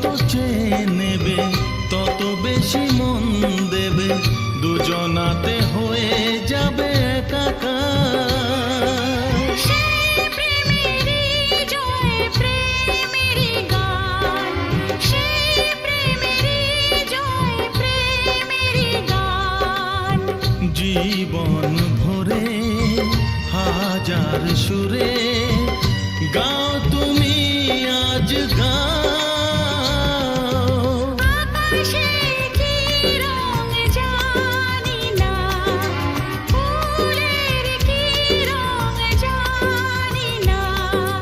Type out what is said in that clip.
যত চেয়ে নেবে তত বেশি মন দেবে, দুজনাতে হয়ে যাবে একাকার। সেই প্রেমেরই জয় প্রেমেরই গান, সেই প্রেমেরই জয় প্রেমেরই গান। জীবন ভরে হাজার সুরে